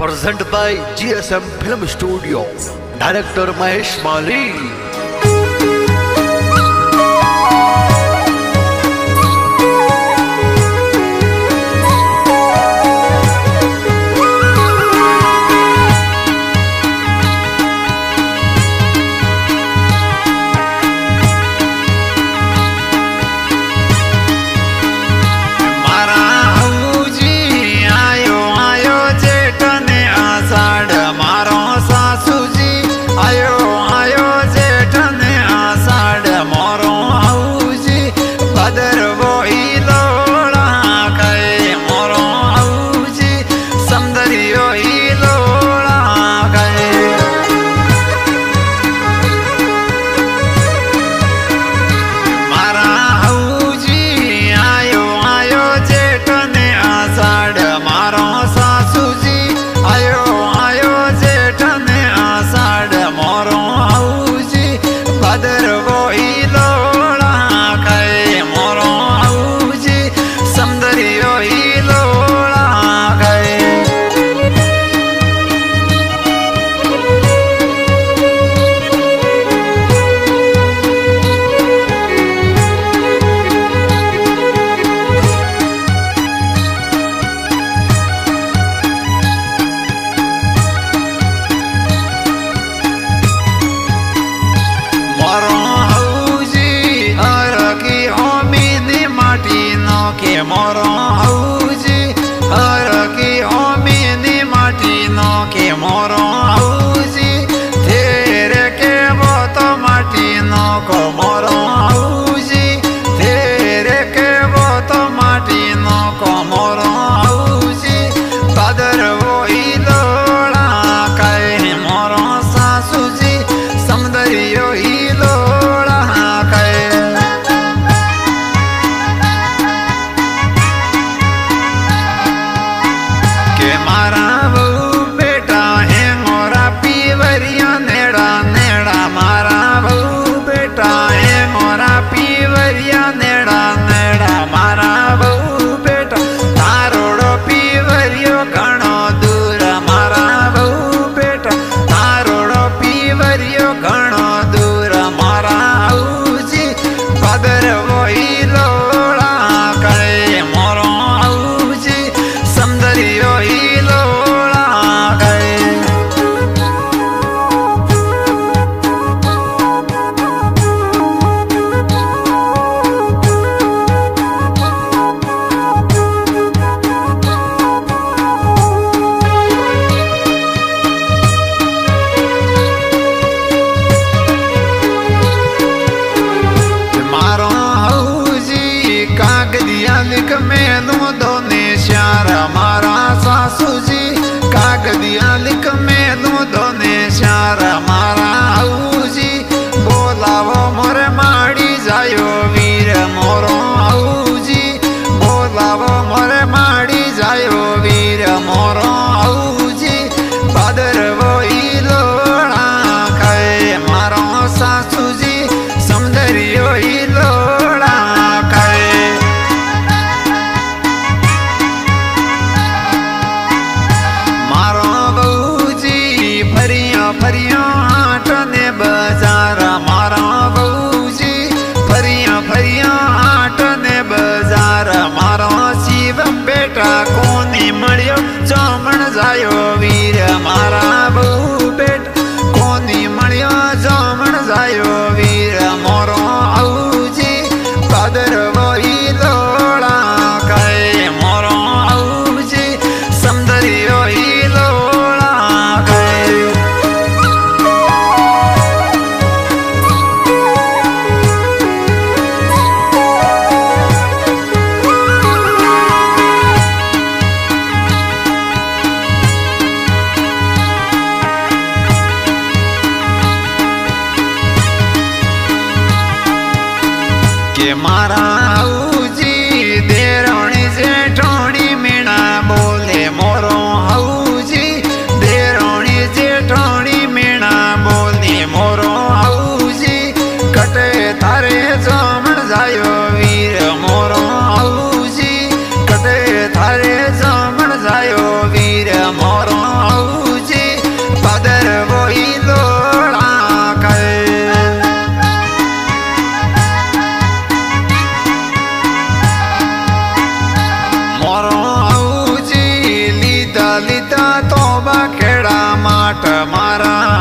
presented by GSM Film Studio. Director Mahesh Mali. मोरो औजी हर की ओमीनी माटी नो के मोरो औजी तेरे के वो तो माटी नो को मोरो औजी तेरे के वो तो माटी नो को मोरो औजी बदर वो इलोड़ा कहे मोरो सासुजी समदरियो इलोड़ा कहे मारा बहु बेटा है मोरा पीवरिया नेड़ा नेड़ा मारा बहु बेटा है मोरा पीवरिया नेड़ा नेड़ा मारा बहु बेटा तारोड़ो पीवरियो घणो दूर मारा बहु बेटा तारोड़ो पीवरियो घणो दूर मारा औजी बदर वही लोड़ा करे मोरो औजी समदरियो लिख मेलू दोने श्यार मारा सासुजी कागदिया लिख मेलू दोने श्यार मारा औजी बोलावो मोरे माड़ी जायो वीर मोरो औजी बोलावो मोरे माड़ी जायो वीर मोरो औजी बदर वो इलोड़ा कहे मारो सासुजी समदरियो इलोड़ा कहे फरिया हाट ने बाजार मारा बऊजी फरिया फरिया हाट ने बाजार मारा शिव बेटा कोनी मड़ियो जामण जायो वीर मारा बहू बेटा कोनी मड़ियो जामण जायो वीर मोरो औजी बदर वही लोड़ा कहे मोरो औजी समदरियो लोड़ा कहे के मारा औजी देरोणी जेठोणी मीणा बोले मोरो औजी देरोणी जेठोणी मीणा बोले मोरो औजी कटे थारे जामण जायो वीर मोरो औजी कटे थारे जामण जायो वीर मोरो લીધા તો બખેડા માટ મારા